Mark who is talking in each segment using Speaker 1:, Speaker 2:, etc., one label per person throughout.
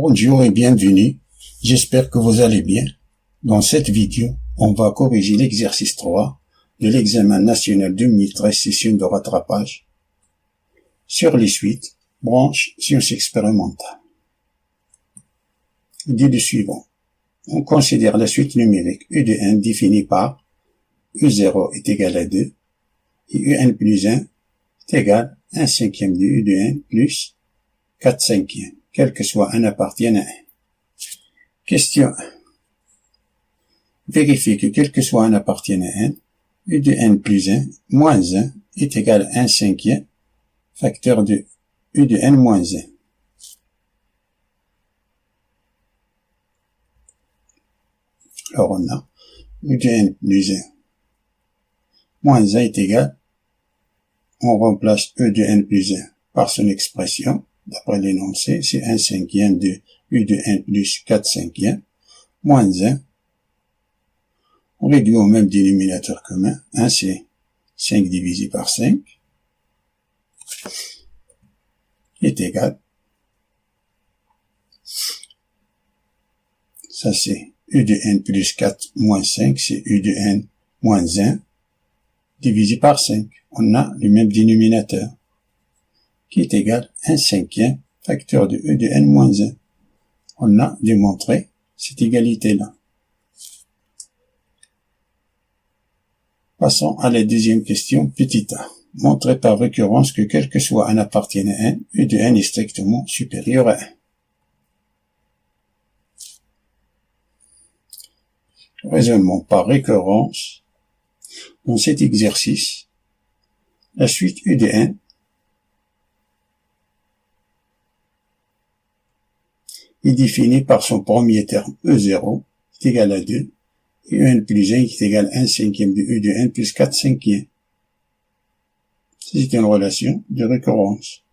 Speaker 1: Bonjour et bienvenue, j'espère que vous allez bien. Dans cette vidéo, on va corriger l'exercice 3 de l'examen national 2013 session de rattrapage sur les suites, branche sciences expérimentales. Il dit le suivant. On considère la suite numérique U de n définie par U0 est égal à 2 et UN plus 1 est égal à 1 cinquième de U de n plus 4 cinquièmes, quel que soit n appartienne à n. Question 1. Vérifiez que quel que soit n appartienne à n, U de n plus 1 moins 1 est égal à 1 cinquième facteur de U de n moins 1. Alors on a U de n plus 1 moins 1 est égal, on remplace E de n plus 1 par son expression, d'après l'énoncé, c'est 1 cinquième de U de n plus 4 cinquièmes, moins 1, on réduit au même dénominateur commun, 1 c'est 5 divisé par 5, est égal, ça c'est U de n plus 4 moins 5, c'est U de n moins 1, divisé par 5. On a le même dénominateur, qui est égal à 1 cinquième facteur de E de n moins 1. On a démontré cette égalité-là. Passons à la deuxième question, petit a. Montrer par récurrence que quel que soit n appartienne à n, U de n est strictement supérieur à 1. Raisonnement par récurrence. Dans cet exercice, la suite U de n est définie par son premier terme E0 est égal à 2 et n plus 1 est égal à 1 cinquième de U de n plus 4 cinquièmes. C'est une relation de récurrence.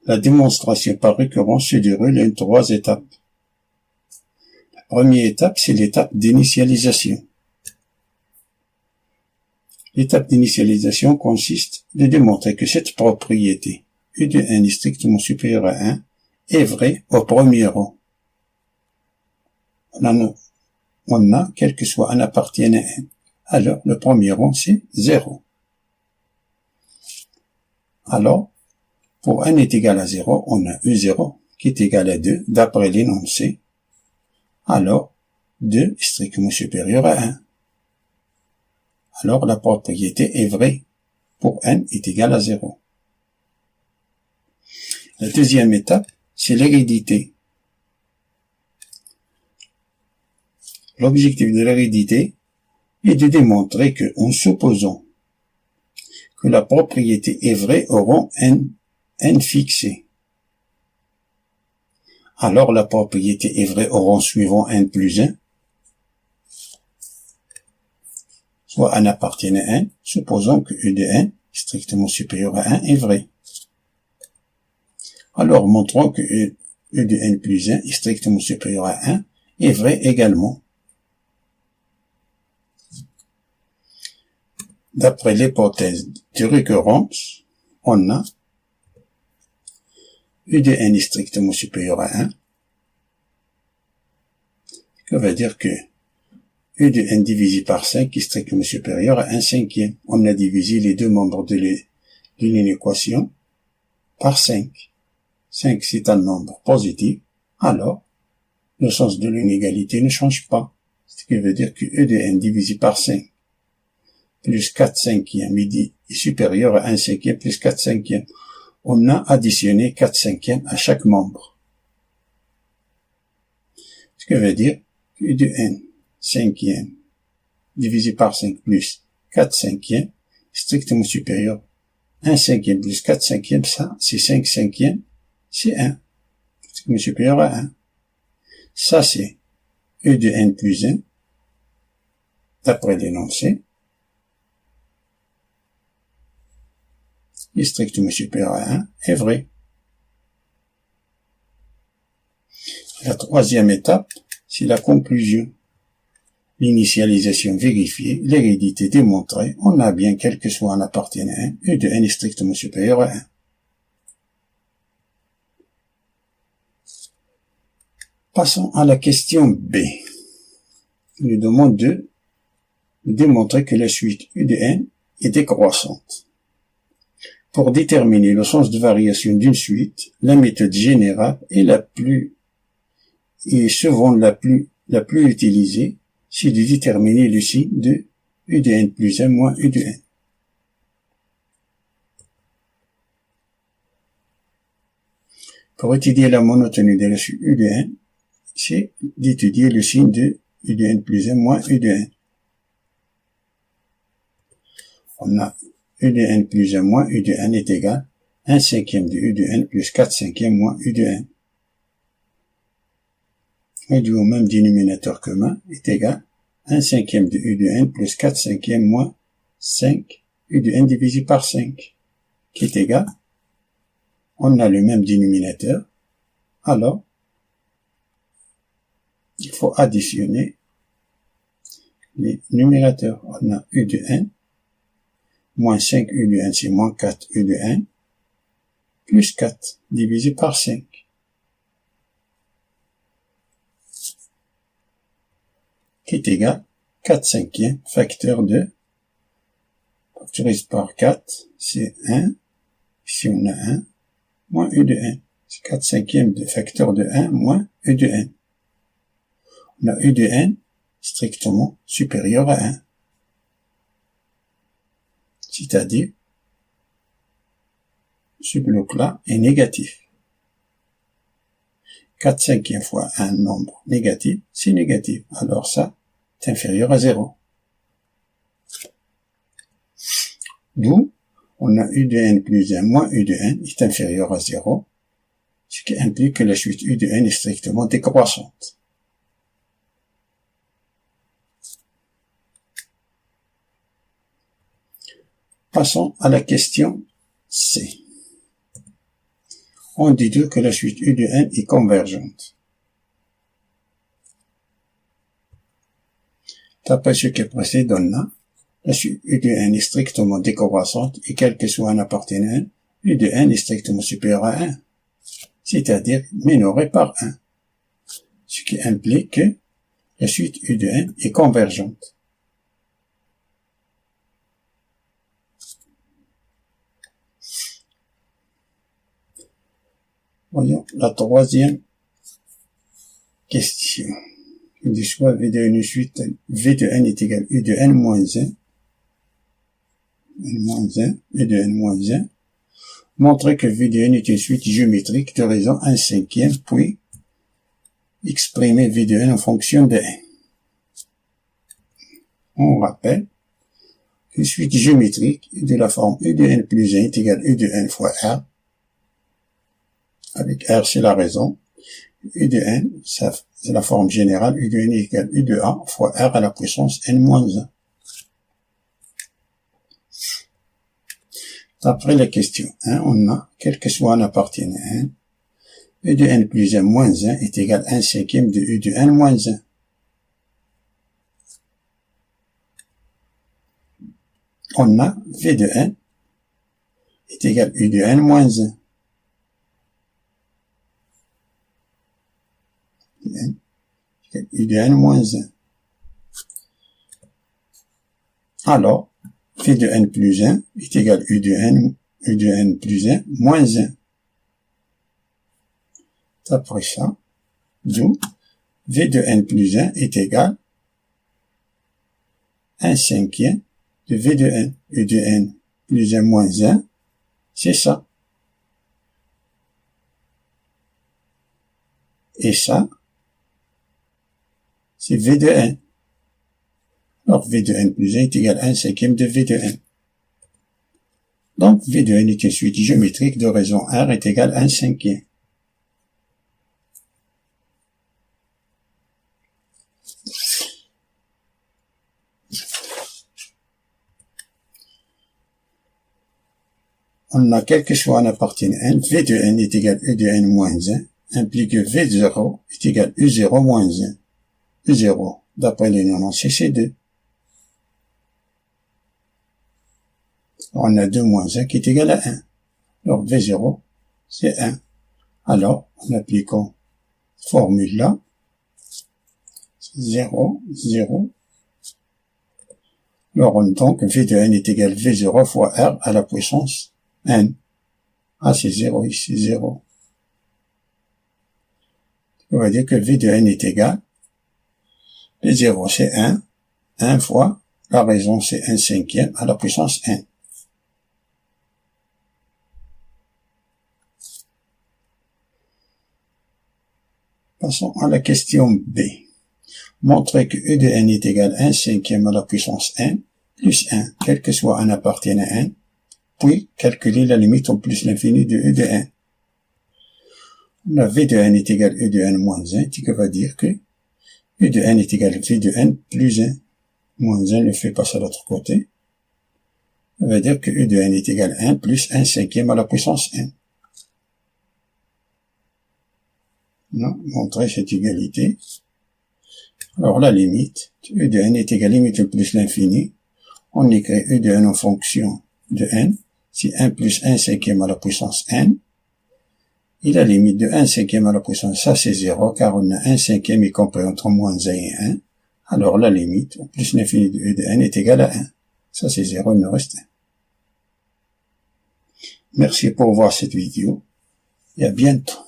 Speaker 1: La démonstration par récurrence se déroule en 3 étapes. La première étape, c'est l'étape d'initialisation. L'étape d'initialisation consiste de démontrer que cette propriété U de n est strictement supérieure à 1 est vraie au premier rang. On a quel que soit n appartienne à n. Alors, le premier rang, c'est 0. Alors, pour n est égal à 0, on a U0 qui est égal à 2 d'après l'énoncé. Alors, 2 est strictement supérieur à 1. Alors la propriété est vraie pour n est égal à 0. La deuxième étape, c'est l'hérédité. L'objectif de l'hérédité est de démontrer que, en supposant que la propriété est vraie au rang n fixé, alors la propriété est vraie au rang suivant n plus 1, soit n appartient à n, supposons que U de n strictement supérieur à 1 est vrai. Alors, montrons que U de n plus 1 est strictement supérieur à 1 est vrai également. D'après l'hypothèse de récurrence, on a U de n est strictement supérieur à 1, ce qui veut dire que U de n divisé par 5 est strictement supérieur à 1 cinquième. On a divisé les deux membres de d'une équation par 5. 5 c'est un nombre positif, alors le sens de l'inégalité ne change pas. Ce qui veut dire que U de n divisé par 5 plus 4 cinquièmes est supérieur à 1 cinquième plus 4 cinquièmes. On a additionné 4 cinquièmes à chaque membre. Ce qui veut dire que U de n cinquième divisé par 5 plus 4 cinquièmes strictement supérieur. 1 cinquième plus 4 cinquièmes, ça, c'est 5 cinquièmes, c'est 1. Strictement supérieur à 1. Ça, c'est U de n plus 1, d'après l'énoncé, est strictement supérieur à 1, est vrai. La troisième étape, c'est la conclusion. L'initialisation vérifiée, l'hérédité démontrée, on a bien quel que soit n appartient à 1, U de n est strictement supérieur à 1. Passons à la question B. Il nous demande de démontrer que la suite U de n est décroissante. Pour déterminer le sens de variation d'une suite, la méthode générale est souvent la plus utilisée, c'est de déterminer le signe de U de n plus 1 moins U de n. Pour étudier la monotonie de la suite U de n, c'est d'étudier le signe de U de n plus 1 moins U de n. On a U de n plus 1 moins U de n est égal à 1/5 de U de n plus 4/5 moins U de n. Réduit au même dénominateur commun est égal à 1/5 de U de n plus 4/5 moins 5 U de n divisé par 5, qui est égal, on a le même dénominateur, alors il faut additionner les numérateurs. On a U de n moins 5 U de n, c'est moins 4 U de n, plus 4 divisé par 5. Qui est égal à 4/5 facteur de, factorise par 4, c'est 1, ici on a 1, moins U de n, c'est 4/5 de facteur de 1 moins U de n. On a U de n strictement supérieur à 1. C'est-à-dire, ce bloc-là est négatif. 4/5 fois un nombre négatif, c'est négatif. Alors ça, est inférieur à 0. D'où, on a U de n plus 1 moins U de n est inférieur à 0, ce qui implique que la suite U de n est strictement décroissante. Passons à la question C. On déduit que la suite U de n est convergente. D'après ce qui précède, on a la suite U de n est strictement décroissante et quel que soit un appartenant, U de n est strictement supérieur à 1, c'est-à-dire minoré par 1, ce qui implique que la suite U de n est convergente. Voyons la troisième question. Il dit soit V de n suite V de n est égal à U de n moins 1, U de n moins 1, montrer que V de n est une suite géométrique de raison 1/5, puis exprimer V de n en fonction de n. On rappelle qu'une suite géométrique de la forme U de n plus 1 est égal à U de n fois R, avec R c'est la raison, U de n, c'est la forme générale, U de n est égal à U de A fois R à la puissance n moins 1. D'après la question 1, on a, quel que soit un appartenant n, U de n plus 1 moins 1 est égal à 1/5 de U de n moins 1. On a V de n est égal à U de n moins 1. U de n moins 1. Alors, V de n plus 1 est égal à U de n plus 1 moins 1. D'après ça, d'où V de n plus 1 est égal à 1/5 de V de n. U de n plus 1 moins 1, c'est ça. Et ça, c'est V de n. Alors, V de n plus 1 est égal à 1/5 de V de n. Donc, V de n est une suite géométrique de raison R est égal à 1/5. On a quel que soit un appartenant n, V de n est égal à U de n moins 1, implique que V0 est égal à U0 moins 1. U0, d'après les énoncés, c'est 2. On a 2 moins 1 qui est égal à 1. Alors V0, c'est 1. Alors, en appliquant cette formule-là, 0, 0. Alors, donc, V de n est égal à V0 fois R à la puissance n. Ah, c'est 0 ici, 0. On va dire que V de n est égal, le 0 c'est 1 fois, la raison c'est 1/5 à la puissance n. Passons à la question B. Montrez que E de n est égal à 1/5 à la puissance n plus 1, quel que soit n appartienne à n, puis calculer la limite au plus l'infini de E de n. La V de n est égal à E de n moins 1, ce qui va dire que E de n est égal à V de n plus 1. Moins 1 le fait passer à l'autre côté. Ça veut dire que E de n est égal à 1 plus 1/5 à la puissance n. Non, montrer cette égalité. Alors la limite, E de n est égal à limite plus l'infini. On écrit E de n en fonction de n. C'est 1 plus 1/5 à la puissance n. Et la limite de 1/5 à la puissance, ça c'est 0, car on a 1/5 y compris entre moins 1 et 1. Alors la limite, plus l'infini de E de n est égal à 1. Ça c'est 0, il me reste 1. Merci pour voir cette vidéo et à bientôt.